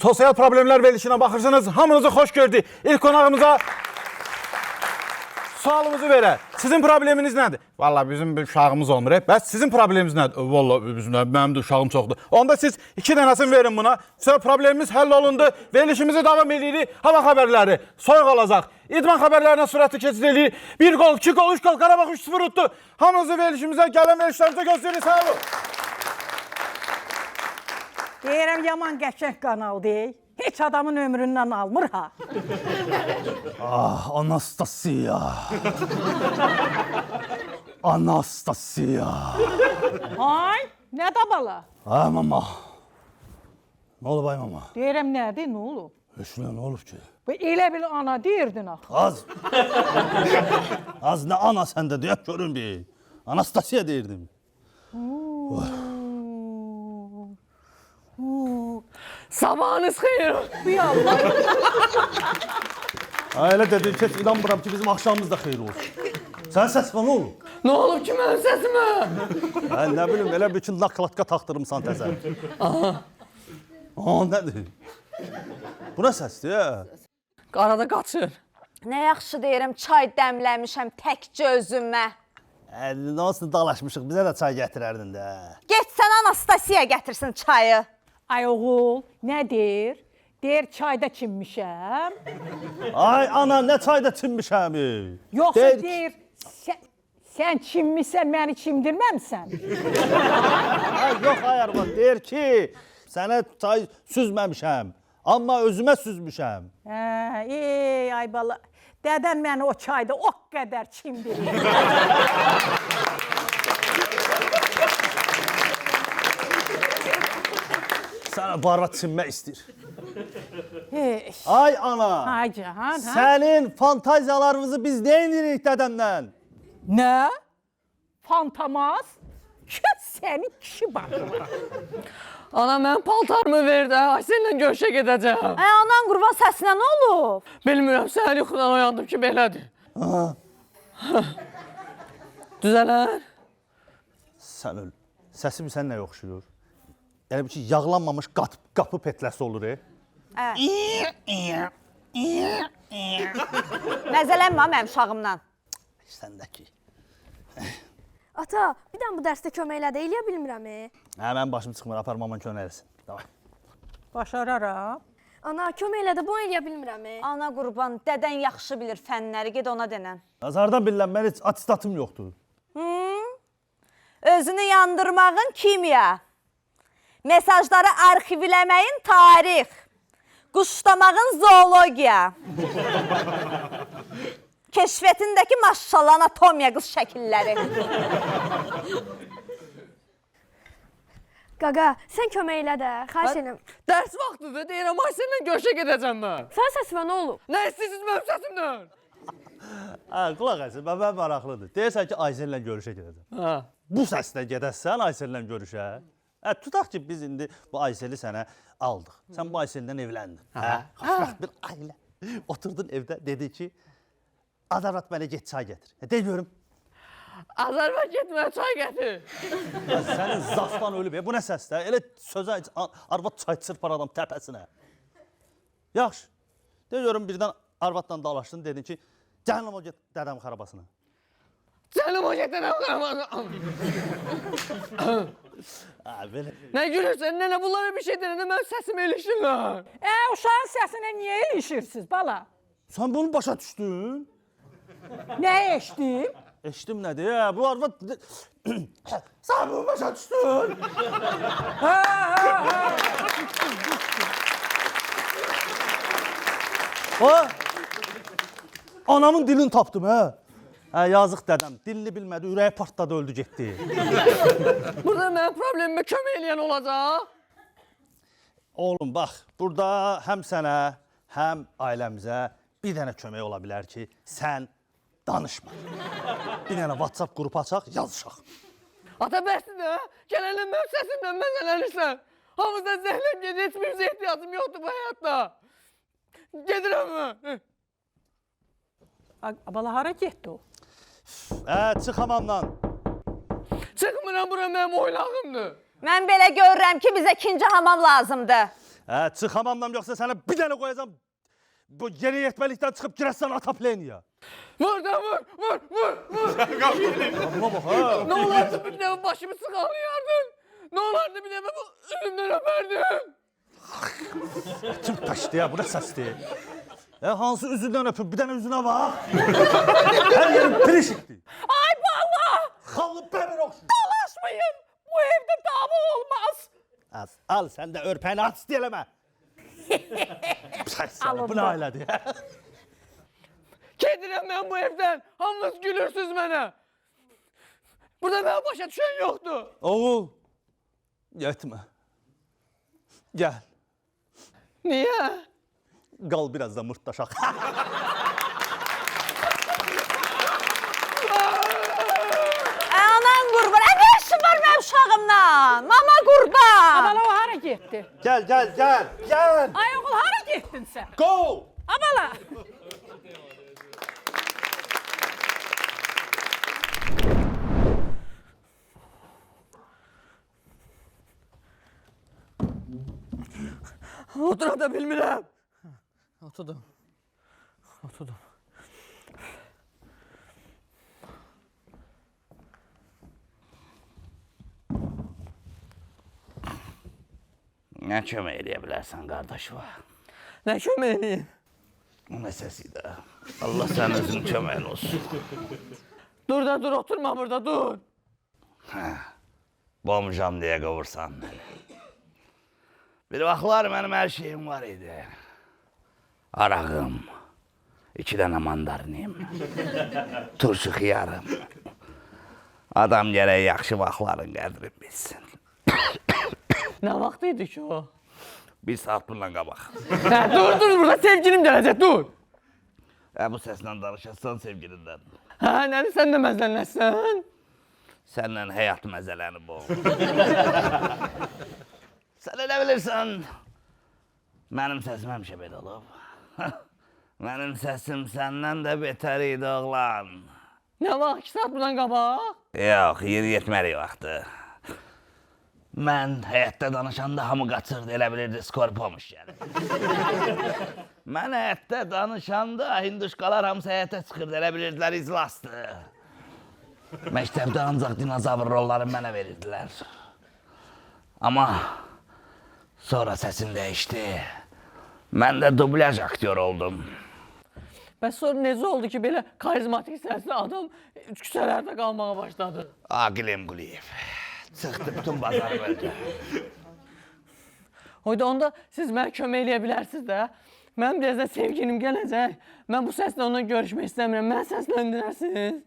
sosial problemlər verilişinə baxırsınız. Hamınızı xoş gördük. İlk qonağımıza sualımızı verək. Sizin probleminiz nədir? Vallahi bizim bir uşağımız olmur. Bəs sizin probleminiz nədir? Vallahi mənim də uşağım çoxdur. Onda siz 2 dənəsini verin buna. Sonra problemimiz həll olundu. Verilişimizi davam edirik. Hava xəbərləri soyuq olacaq. İdman xəbərlərinə sürətli keçid edirik. 1 qol, 2 qol, 3 qol, Qarabağ 3-0 utdu. Hamınızı verilişimizə gələn verilişlərimizə gözləyirik. Sağ olun. Deyirəm, yaman qəşəng kanal deyil. Heç adamın ömründən almır ha. Ah, Anastasiya. Anastasiya. Ay, nə da bala? Ay mama. Ne olub ay mama? Deyirəm, nədir, nə olub? Heç nə olub ki? Bu elə bil ana deyirdin axı. Az. Az ne ana səndə deyək görün bir. Anastasiya deyirdim. Sabahınız xeyir. Bir Allah. Öyle dedim ki inanmıram ki bizim akşamımız da xeyir olsun. Sen ses var ne olub? Ne olub ki mənim səsimə? Ben ne bileyim elə bir ki nakladka taktırımsan təzə. Aa nədir? Bu ne sesdir ya? Qarada qaçır. Nə yaxşı deyirəm, çay dəmləmişəm təkcə özümə. Nasıl dalaşmışıq bizə də çay gətirərdin də. Getsən Anastasiya gətirsin çayı. Ay oğul, nə deyir? Deyir, çayda çinmişəm. Ay ana ne çayda çinmişəm. Yoxsa deyir, sən çinmişsən, məni çimdirməmsən. Ay yox ay arvad deyir ki sənə çay süzməmişəm. Amma özümə süzmüşəm. Ey ay bala, dədən məni o çayda o qədər çimdirir. Sənə barvat çinmək istəyir. Hey, Ay ana. ay cahan, ha? Sənin fantaziyalarımızı biz nə edirik dədəmdən? Nə? Fantamaz? Səni kişi baxır. Ana mən paltarımı ver də, Aysellə görüşə gedəcəm. Ay anan qurban səsinə nə olub? Bilmirəm, səhər yuxudan oyandım ki, belədir. Düzələr. Sən öl. Səsim sən nə oxşuyur? Yəni ki yağlanmamış qapı petləsi olur. Nəzələnmə mənim uşağımdan. Səndəki. Ata, bir dənə bu dərsdə kömək elədə, eləyə bilmirəm. Hə mən başım çıxmır, aparmamın kömək eləsin. Davay. Başararam. Ana, kömək elədə, bunu eləyə bilmirəm. Ana qurban, dədən yaxşı bilir fənləri, ged ona denən. Nazardan bilən mən heç atestatım yoxdur. Özünü yandırmağın kimya, mesajları arxivləməyin tarix, quşlamağın zoologiya, keşfətindəki maşallah anatomiya qız şəkilləri. Qaqa, sən kömək elə də, xahiş edirəm. Dərs vaxtıdır, deyirəm Aysellə görüşə gedəcəm mən. Sən səsimə nə olub? Nə istəyirsiniz mənim səsimdən? Hə, qulaq əsin, mən maraqlıdır. Deyirsən ki, Aysellə görüşə gedəcəm. Hə. Bu səslə gedəsən Aysellə görüşə. Hə, tutaq ki, biz indi bu Ayseli sənə aldıq. Sən bu Aysellə evləndin. Hə, xoşbəxt bir ailə. Oturdun evdə, dedi ki, Azərbaycan mənə get çay gətir. De görüm. Azərbaycan getməyə çay gətir. Sənin zafdan ölüb. Bu nə səsdir? Elə sözə arvad çay çırpar adam təpəsinə. Yaxşı. De görüm birdən arvadla dalaşdın, dedin ki, cəhənnəm o get dədəm xarabasına. Canım o getənəm. Belə. Nə gülürsən, nənə bunlara bir şey denəndə mənim səsimi ilişirlər. Uşağın səsinə niyə ilişirsiniz, bala? Sən bunu başa düşdün? Nə eşdim? Eşdim nədir? Bu arvad... Sən bunu başa düşdün? Anamın dilini tapdım, hə? Hə, yazıq dədəm. Dilini bilmədi, ürəyi partladı, öldü, getdi. Burada mənim problemimə kömək eləyən olacaq. Oğlum, bax, burada həm sənə, həm ailəmizə bir dənə kömək ola bilər ki, sən danışma. Bir dənə WhatsApp qrupu açaq, yazışaq. Ata bəsdir də, gələnlə mənim səsimdən məzələnirsən. Hamıdan zəhləm gedir, heç bir ehtiyacım yoxdur bu həyatda. Gedirəm mən. Bala, hara getdi o? Çıx hamamdan. Çıxmıram, bura mənim oynağımdır. Mən belə görürəm ki, bizə ikinci hamam lazımdır. çıx hamamdan yoxsa sənə bir dənə qoyacam. Bu yeni yetməlikdən çıxıb girəsən Atapleniya. Vur da vur. Buna bax ha. Ne olardı bir de başımı sıkalayardın. Ne olardı bir de bu üzümden öperdim. Kim taşdı ya, bu ne səsdir? Hansı üzündən öpüb, bir dənə üzünə bax. Hər yerim pirişikdir. Ay bala! Xallı bəmir oxşur. Dalaşmayın. Bu evde dava olmaz. Al sən də örpəni aç deyələmə. Alın bu nə ailədir? Kedirəm ben bu evden. Hamınız gülürsünüz bana. Burada ben başa düşen yoktu. Oğul, yetmə. Gəl, Niye? qal biraz da mırtdaşaq. Anan qurban. Nə işin var mənim uşağımla? Mama qurban. Abala o hara gitti? Gəl. Ay oğul hara gittin sen? Go! Abala! Otura da bilmirəm. Oturdum. Nə kömək eləyə bilərsən qardaşıma? Ne kömeğliyim? O məsəsidir. Allah sənin özünün köməyin olsun. Dur da dur oturma burada dur. Bomcam deyə qovursan məni. Bir vaxtlar mənim hər şeyim var idi. Arağım, 2 dənə mandarinim, turşu xiyarım. Adam gərək yaxşı vaxtların qədrini bilsin. Ne vaktiydi ki o? 1 saat bundan qabaq. Dur burada sevgilim gelecek dur. Bu səslə danışasan sevgilindən. Ne sen de mezlenleşsen? Səndən həyat məzələni bu. Sən elə bilirsən, mənim səsim həmişə belə olub. Mənim səsim səndən də betər idi oğlan. Ne var 2 saat buradan qabaq? Yox, yeri yetməli vaxtı. Mən həyatda danışanda hamı qaçırdı, elə bilirdi skorpomuş gəlir. Mən həyatda danışanda hinduşkalar hamısı həyata çıxırdı, elə bilirdilər izlasdı. Məktəbdə ancaq dinozavr rollarını mənə verirdilər. Amma sonra səsim dəyişdi. Mən də dublaj aktyor oldum. Bəs sonra necə oldu ki belə karizmatik sesli adam küçələrdə qalmağa başladı? Aqilim Quliyev. Çıxdı bütün bazarı böldü. Oyda onda siz mənə kömək eləyə bilərsiniz də. Mənim birazdan sevgilim gələcək. Mən bu səslə onunla görüşmək istəmirəm. Mən səsləndirərsiniz.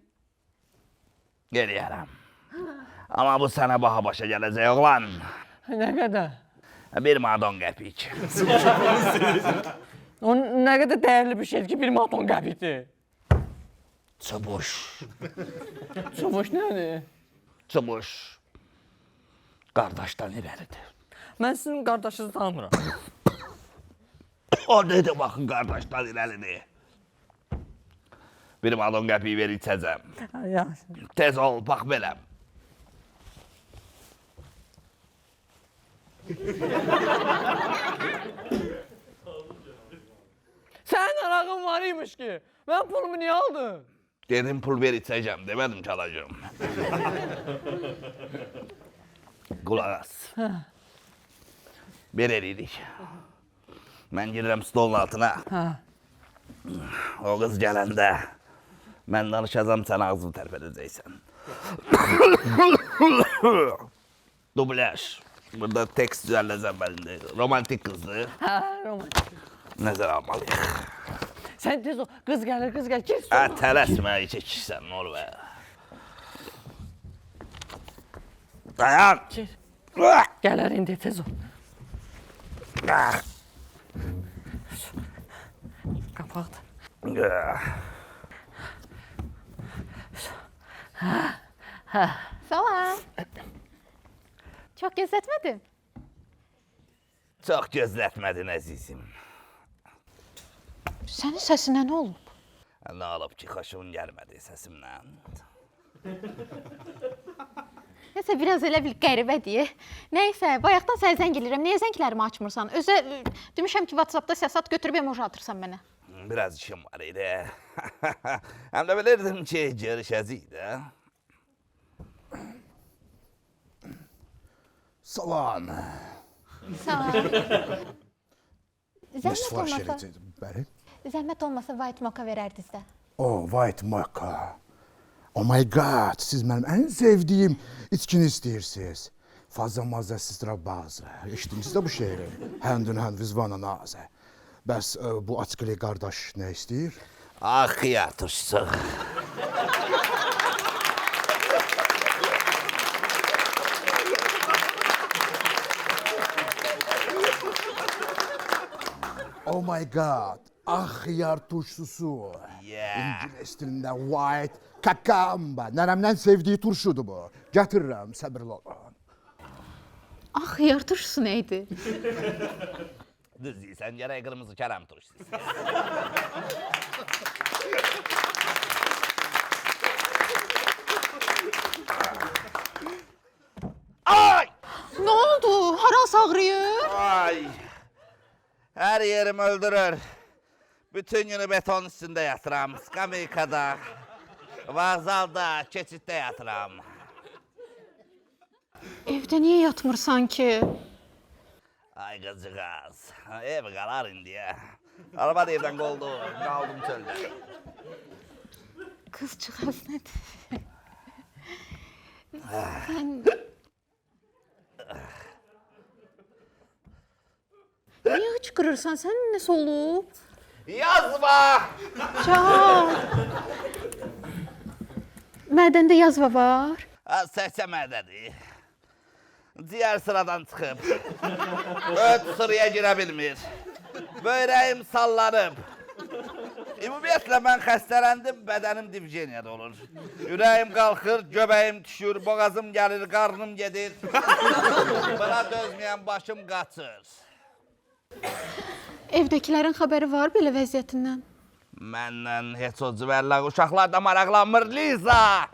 Geliyərəm. Amma bu sənə baha başa gələcək oğlan. Nə qədər? 1 madon qəpik. O nə qədər dəyərli bir şeydir ki, 1 manat 10 qəpikdir. Çubuş. Çubuş nədir? Çubuş. Qardaşdan irəlidir. Mən sizin qardaşınızı tanımıram. O dedi baxın qardaşdan irəlidir. 1 madon qəpiyi ver içəcəm. Yaxşı. Tez ol, bax belə. Sənin arağın var imiş ki. Mən pulumu niyə aldın? Dedim pul ver içəcəm, demədim ki alacağım. Qulaq as. Bir eləyirik. Mən girirəm stolun altına. O qız gələndə mən danışacağım, sən ağzını tərpədəcəksən. Dublaj. Burada tekst düzələcəm bəlində. Romantik qızdır. Hə, romantik. Nəzər almalıyıq. Sən tez ol. Qız gəlir, Gir Tələsmə, içə kişsən, nə olur bə. Dayan. Gir. Gələr indi tez ol. Qapaqdır. Salam. Çok gözletmedim. Çox gözlətmədin əzizim. Senin sesine ne olub? Nə olub ki, xoşun gəlmədi səsimlə. Nəsə biraz elə bir qəribədir. Nəysə, bayaqdan sənə zəng eləyirəm. Niyə zənglərimi açmırsan? Özə demişəm ki, WhatsApp-da səsat götürüb emoji atırsan mənə. Biraz işim var idi. Hem de bilirdim ki görüşeceğiz de. Salam. Sağ ol. Ne Zəhmət sifariş olmasa, edəcəkdim? Bəli. zəhmət olmasa white mocha verərdiniz də. Oh, white mocha. Oh my god, siz mənim ən sevdiyim içkini istəyirsiniz. Fazla mazzəsizdirə bazı. Eşitdiniz də bu şeiri? Həndün hənd vizvana nazə. Bəs bu açıqlı qardaş nə istəyir? Ah ya turşusu. Oh my god, xiyar turşusu. Yeah. İngilis dilində white kakamba. Nənəmdən sevdiyi turşudur bu. Gətirirəm, səbirli olun. Xiyar turşusu nə idi? Düz değilsen gerek kırmızı kerem turşusu. Ay! Nə oldu? Harası ağrıyır? Ay! Her yerim öldürür. Bütün günü beton üstünde yatıram. Skamikada, vağzalda, keçitde yatıram. Evdə niyə yatmırsan ki? Ay kızcığız, ev kalar indiye. Araba da evden koldu, kaldım çölde. Qızcığaz nədir? Sən... Niyə hıçqırırsan? Sən nəsə olub? Yazma! Can! Mədəndə yazva var. Səhsəmədədir. Diğer sıradan çıkıp, öt sıraya girebilmir. Böreğim sallanıp. Ümumiyyətlə mən xəstələndim, bədənim divjeniyada olur. Ürəyim qalxır, göbəyim düşür, boğazım gəlir, qarnım gedir. Buna dözməyən başım qaçır. Evdəkilərin xəbəri var belə vəziyyətindən. Məndən heç o cüvərlər uşaqlar da maraqlanmır, Liza!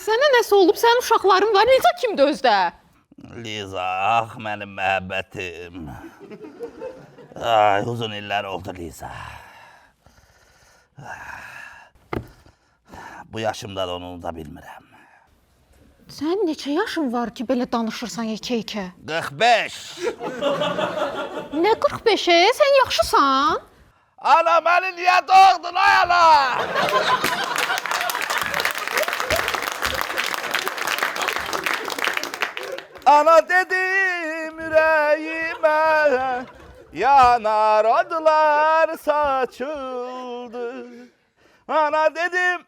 Sənə nəsə olub? Sənin uşaqların var. Liza kimdir özdə? Liza, ah mənim məhəbbətim. Ay, uzun illər oldu Liza. Bu yaşımda da onu unuda bilmirəm. Sən neçə yaşın var ki, belə danışırsan yekə-yekə? 45. Nə 45-ə? Sən yaxşısan? Ana məni niyə doğdun ay ana? Ana dedim ürəyimə, yanar odlar saçıldı. Ana dedim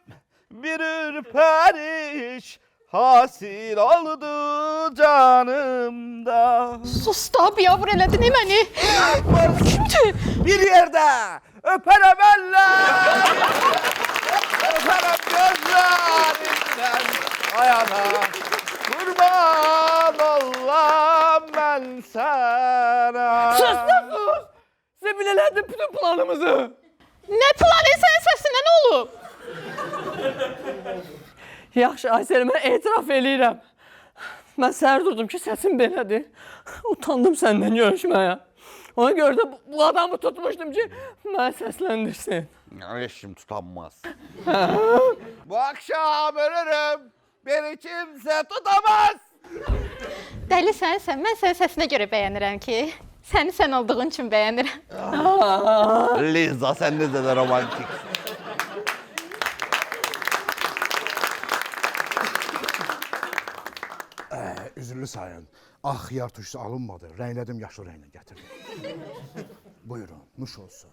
bir ürpəriş hasil oldu canımda. Sus da, biyavur elədin məni. Kimdir? Bir yerde öperem eller, öperem gözlerinden ayana. Kurban olam ben sana. Sus lan sus! Size bilelerdin bütün planımızı. Nə planı? Sənin səsinə nə olub? Yaxşı Aysel, mən etiraf eləyirəm. Mən səhər durdum ki, səsim belədir. Utandım səndən görüşməyə. Ona görə də bu adamı tutmuşdum ki, mənə səsləndirsin. Eşim tutanmaz. Bu akşam ölürüm. Beni kimse tutamaz. Dəlisənsən, mən sənin səsinə görə bəyənirəm ki. Səni sən olduğun üçün bəyənirəm. Liza sen necə də romantik. Üzürlü sayın. Xiyar turşusu alınmadı. Rəylədim, yaşlı rəylə gətirdim. Buyurun, nuş olsun.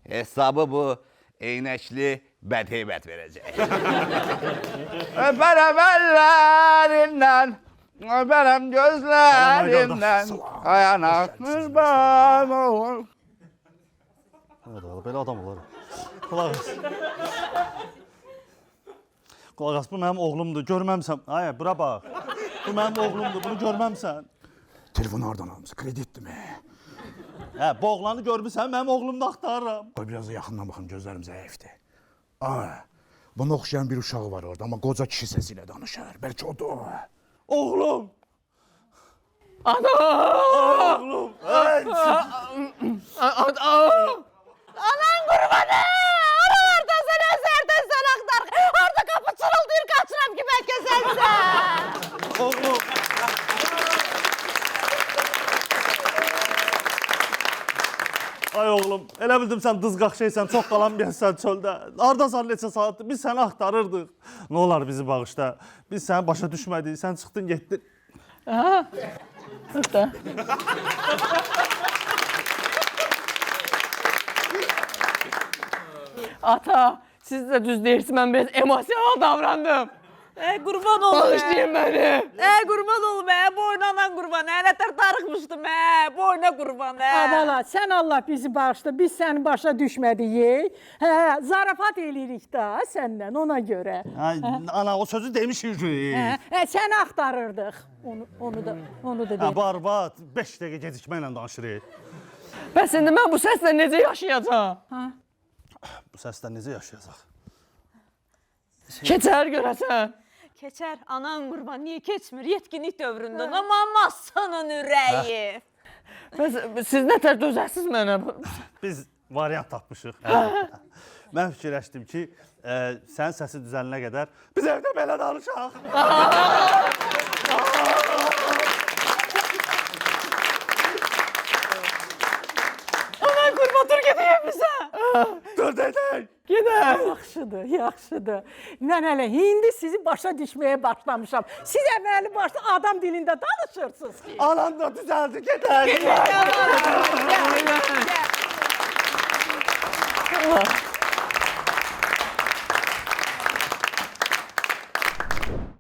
Hesabı bu eynəkli bədheybət verəcək. Öpərəm əllərindən, öpərəm gözlərindən, ayana qurban olur. Belə adam olar. Qulaq as. Qulaq as, bu mənim oğlumdur, görməmsən. Ay, bura bax. Bu mənim oğlumdur, bunu görməmsən. Telefonu hardan almışsın? Kreditdir mi? Hə, bu oğlanı görmüsən, mənim oğlumu da axtarıram. Qoy biraz da yaxından baxın, gözlərim zəifdir. Ay, buna oxşayan bir uşağı var orada, amma qoca kişi səsi ilə danışır. Bəlkə odur. Oğlum! Ana! Oğlum! Ay! Anan qurbanı! Oralardan sən əsərdən sən axtar. Orada qapı çırıldayır, qaçıram ki, bəlkə sənsən. Oğlum! Ay oğlum, elə bildim sən dızqaq şeysən, çox qalanmayasan çöldə. Hardasan neçə saatdır, biz səni axtarırdıq. Nə olar bizi bağışla. Biz səni başa düşmədik, sən çıxdın getdin. Burada. Ata, siz də düz deyirsiniz, mən biraz emosional davrandım. Qurban olum. Bağışlayın beni. Qurban olum, boynanan qurban. Nə tər darıxmışdım, boyna qurban. Abala, sən Allah bizi bağışla, biz səni başa düşmədik. Hə, zarafat eləyirik da səndən, ona görə. Ay, ana o sözü demişik ki. Səni axtarırdıq. Onu da Hə, dedim. barbat, 5 dəqiqə gecikməklə danışırıq. Bəs indi mən bu səslə necə yaşayacağam? Bu səslə necə yaşayacaq? Keçər görəsən. Keçər, anan qurban, niyə keçmir? Yetkinlik dövründə, amma masanın ürəyi. Bəs siz nətər dözəsiz mənə? Biz variant tapmışıq. Mən fikirləşdim ki, sənin səsi düzəlinə qədər biz evdə belə danışaq. Aman qurban, dur gedəyəm bizə. Dur dedək. Gedək. Yaxşıdır, yaxşıdır. Mən hələ indi sizi başa düşməyə başlamışam. Siz əməli başda adam dilində danışırsınız ki. Anan da düzəldi, gedək. Allah.